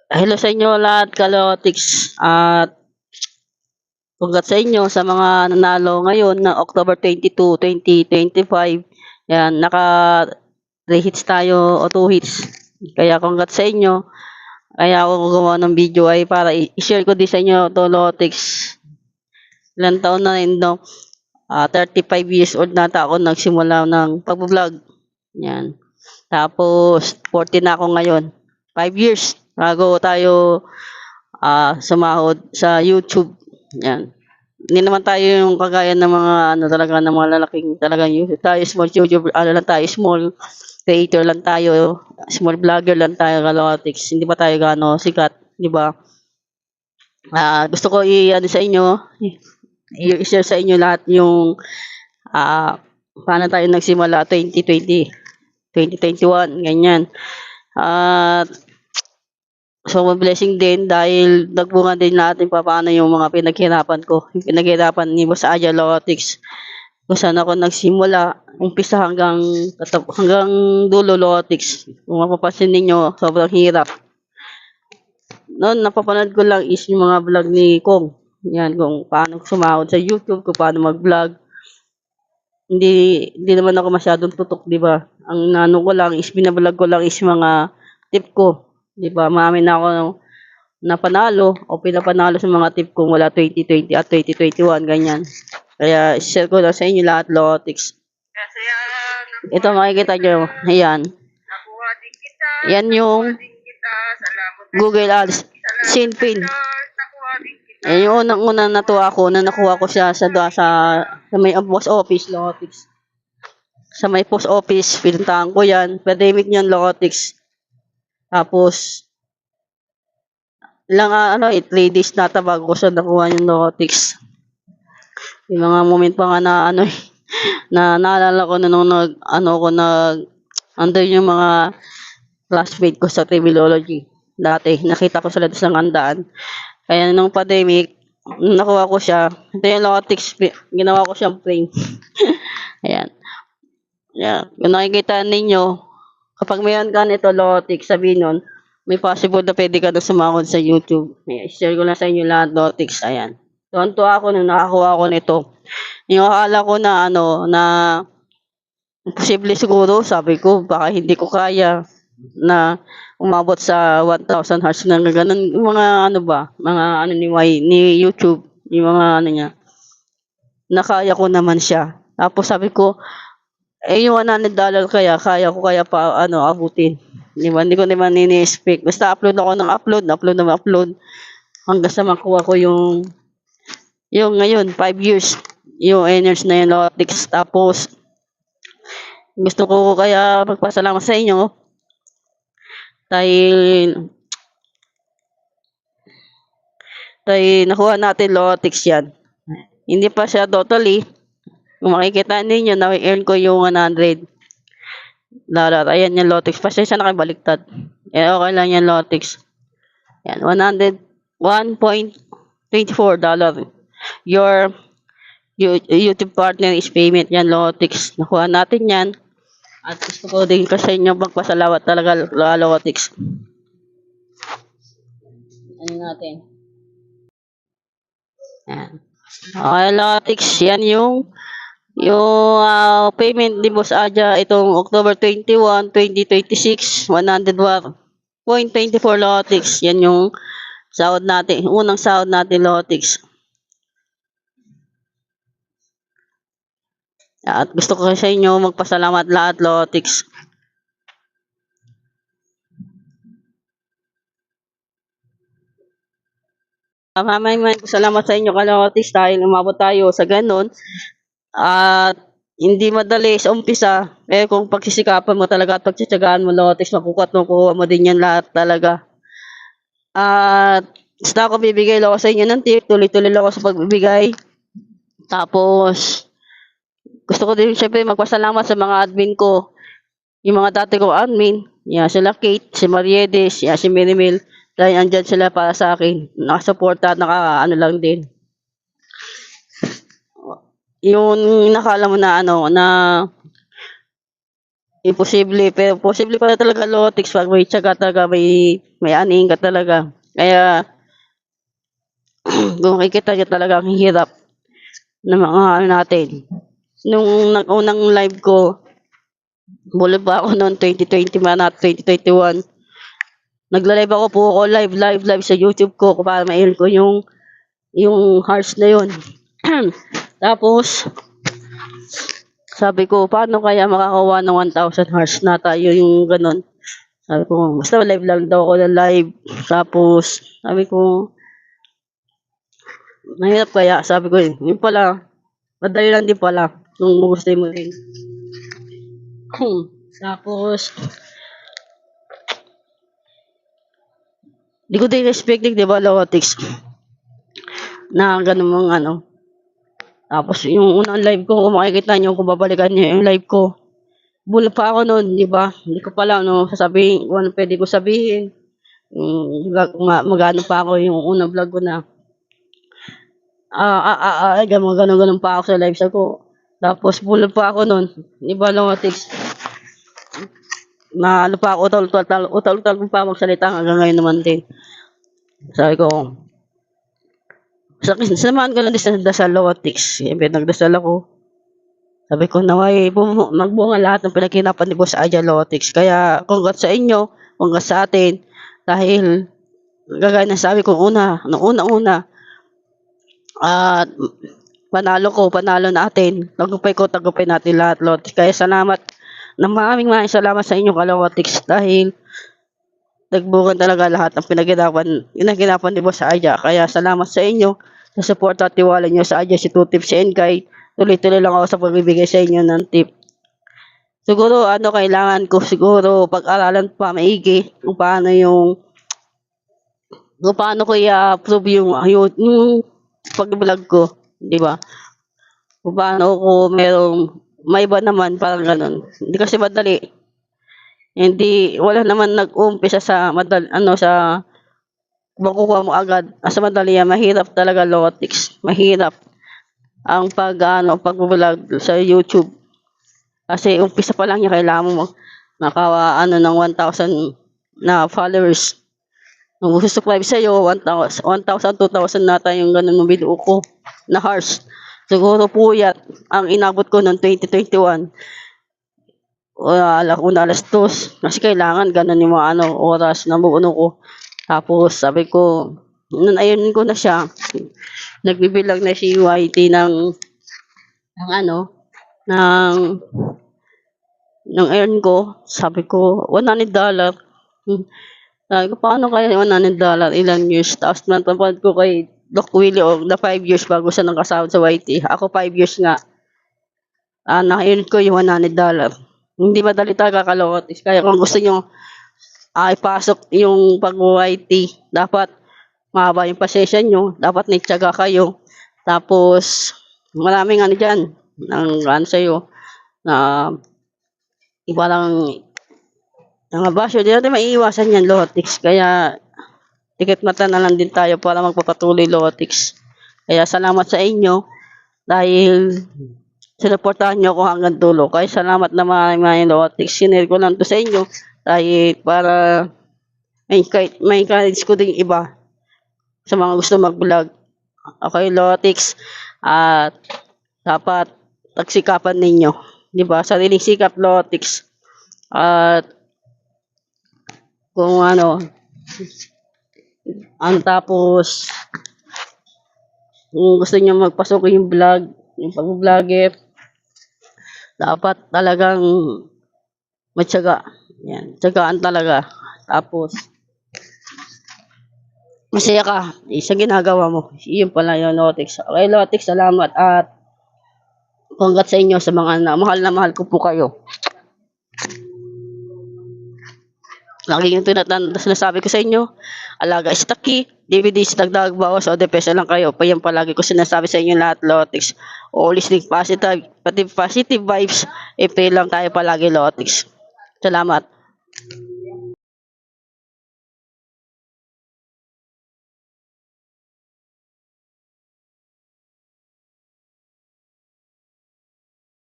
Hello sa inyo lahat Kalotics at congrats sa inyo sa mga nanalo ngayon ng October 22, 2025. Yan, naka 3 hits tayo o 2 hits. Kaya congrats sa inyo. Kaya ako gumawa ng video ay para i-share ko din sa inyo to Lotics. Ilang taon na rin, no? 35 years old na ako nagsimula ng pag-vlog. Yan. Tapos 40 na ako ngayon. 5 years bago tayo sumahod sa YouTube. Yan. Hindi naman tayo yung kagaya ng mga ano talaga ng mga lalaking talagang YouTube. Tayo small YouTube, ano lang tayo, small creator lang tayo, small vlogger lang tayo, Kalotics. Hindi pa tayo gaano sikat, di ba? Gusto ko i-ano sa inyo, i-share sa inyo lahat yung paano tayo nagsimula 2020, 2021, ganyan. At so, blessing din dahil nagbunga din natin paano yung mga pinaghirapan ko. Yung pinaghirapan ni Boss Aja Lotics. Kung saan ako nagsimula, umpisa hanggang dulo Lotics. Kung mapapansin ninyo, sobrang hirap. Noon, napapanood ko lang is yung mga vlog ni Kong. Yan, kung paano sumahod sa YouTube, kung paano mag-vlog. Hindi naman ako masyadong tutok, di ba? Ang nano ko lang is, binablog ko lang is mga tip ko. Di ba? Marami na ako napanalo o pinapanalo sa mga tip kong wala 2020 at 2021, ganyan. Kaya share ko lang sa inyo lahat, Lotics. Ito makikita nyo, ayan. Yan yung Google Ads, Sinpin. Yan yung unang-unang natuwa ko na nakuha ko siya sa may post office, Lotics. Sa may post office, pinuntahan ko yan. Pandemic niyan, Lotics. Tapos, lang 3 days nata bago ko siya nakuha yung Lotics. Yung mga moment pa nga na na naalala ko na nung andun yung mga classmate ko sa criminology. Dati, nakita ko sila sa handaan. Kaya nung pandemic, nakuha ko siya. Ito yung Lotics, ginawa ko siyang frame. Ayan. Yan. Kung nakikita ninyo, kapag mayroon ka nito Lotics, sabihin nun, may possible na pwede ka na sumahod sa YouTube. Ayan, share ko lang sa inyo lahat, Lotics. Ayan. Tuwan-tuwa ako nung nakakuha ko nito. Yung akala ko na na posible siguro, sabi ko, baka hindi ko kaya na umabot sa 1,000 hearts na ganun. Yung mga mga ni YouTube, yung mga niya, nakaya ko naman siya. Tapos sabi ko, yung $100 kaya ko pa abutin. Di ba? Hindi ko naman ini-expect. Basta upload ako ng upload. Hanggang sa makuha ko yung ngayon, 5 years. Yung earners na yung Lotics. Tapos, gusto ko kaya magpasalamat sa inyo. Dahil nakuha natin Lotics yan. Hindi pa siya totally. Kung makikita ninyo, na-earn ko yung 100. Ayan yung Lotics. Pasensya na kayo baliktad. Okay lang yan Lotics. Yan, $1.24. Your YouTube partner is payment yan, Lotics. Nakuha natin yan. At gusto ko din kasi inyo magpasalamat talaga, Lotics. Ano natin? Yan. Okay, Lotics. Yan yung payment ni Boss Aja itong October 21, 2026, 101.24 Lotics. Yan yung sahod natin. Unang sahod natin, Lotics. At gusto ko sa inyo magpasalamat lahat, Lotics. Maraming salamat sa inyo, Kalotics, dahil umabot tayo sa ganun. At hindi madali sa umpisa. Kung pagsisikapan mo talaga at pagtsatsagaan mo, Lotics, makukuha mo din yan lahat talaga. At basta ako bibigay lang ako sa inyo ng tip. Tuloy-tuloy lang ako sa pagbibigay. Tapos, gusto ko din syempre magpasalamat sa mga admin ko. Yung mga dati kong admin. Yan, sila Kate, si Mariedes, yan, si Mirimil. Dahil andyan sila para sa akin. Nakasuporta at lang din. Yung nakala mo na Imposible, pero posible pala talaga Lotix 'pag may tiyaga talaga, may aning ka talaga. Kaya kung makikita niyo talaga ang hirap ng mga ano natin. Nung unang live ko, bulod pa ako noon 2020 man at 2021. Nagla-live ako, puro ko live sa YouTube ko para ma-earn ko yung hearts na yun. Tapos, sabi ko, paano kaya makakakuha ng 1,000 hearts na tayo yung ganun. Sabi ko, basta live lang daw ako ng live. Tapos, sabi ko, mahirap kaya. Sabi ko, yun pala, madali lang din pala. Kung gusto mo rin. Tapos, di ko din expecting, di ba, Lotix, na ganun mga ano. Tapos, yung unang live ko, kung makikita nyo, kung babalikan nyo yung live ko, bulo pa ako noon, di ba? Hindi ko pala, sasabihin, kung ano pwede ko sabihin. Magano pa ako yung unang vlog ko na, ganun pa ako sa live ko. Tapos, bulo pa ako noon, di ba, Lotix? Na ano pa ako, utal pa magsalita hanggang ngayon naman din. Sabi ko, samahan ko lang din sa dasal Lotix. Siyempre, nagdasal ako. Sabi ko, naway, magbunga lahat ng pinagkinapan ni Boss Aja Lotix. Kaya, congrats sa inyo, congrats sa atin. Dahil, gagaya na sabi ko, nung una, at panalo natin. Tagumpay natin lahat, Lotix. Kaya salamat, maraming salamat sa inyo, Kalotix. Dahil, nagbunga talaga lahat ng pinagkinapan ni Boss Aja. Kaya, salamat sa inyo sa support at tiwala nyo sa Aja, si Two Tips and Guide. Tuloy-tuloy lang ako sa pagbibigay sa inyo ng tip. Siguro kailangan ko siguro pag-aralan pa maigi kung paano ko i-approve yung pag-vlog ko, di ba? Kung paano ko may iba naman parang ganun. Hindi kasi madali. Wala naman nag-umpisa sa sa makukuha mo agad. Sa madali yan, mahirap talaga Lotix. Mahirap ang pag-vlog sa YouTube. Kasi umpisa pa lang niya, kailangan mo ng 1,000 na followers. Kung subscribe sa'yo, 1,000, 2,000 nata yung ganun ng video ko na hearts. Siguro po yan, ang inabot ko noong 2021. Alas 2. Kasi kailangan ganun yung mga oras na buuno ko. Tapos sabi ko, ayun ko na siya. Nagbibilang na si YT ng earn ko. Sabi ko, $100. Sabi ko, paano kaya $100? Ilan years? Tapos napapanood ko kay Doc Willie na 5 years bago siya nakasahod sa YT. Ako 5 years nga. Na-earn ko yung $100. Hindi madali talaga Kalotix. Kaya kung gusto nyo ipasok yung pag-YT, dapat mahaba yung pasensya nyo, dapat nagtiyaga kayo. Tapos, maraming dyan, sa'yo, na iba lang, mga basyo, di natin maiiwasan yan, Lotix. Kaya, tikit mata na lang din tayo para magpapatuloy, Lotix. Kaya, salamat sa inyo, dahil sinuportahan nyo ako hanggang dulo. Kaya, salamat na mga Lotix. Sinare ko lang to sa inyo, dahil para may encourage ko din iba sa mga gusto mag-vlog. Okay, Lotix. At dapat tagsikapan ninyo. Di ba? Sariling sikap, Lotix. At kung tapos kung gusto niyo magpasok yung vlog, yung pag-vlogger, dapat talagang matyaga. Yan, tsagaan talaga. Tapos, masaya ka sa ginagawa mo. Yun pala yung Lotix. Okay, Lotix, salamat. At congrats sa inyo sa mga mahal na mahal ko po kayo. Lagi yung sinasabi ko sa inyo, alaga is the key. DVDs, dagdag bawas o depesa lang kayo. Pa yan palagi ko sinasabi sa inyo lahat, Lotix. Always think positive vibes. Pray lang tayo palagi, Lotix. Salamat.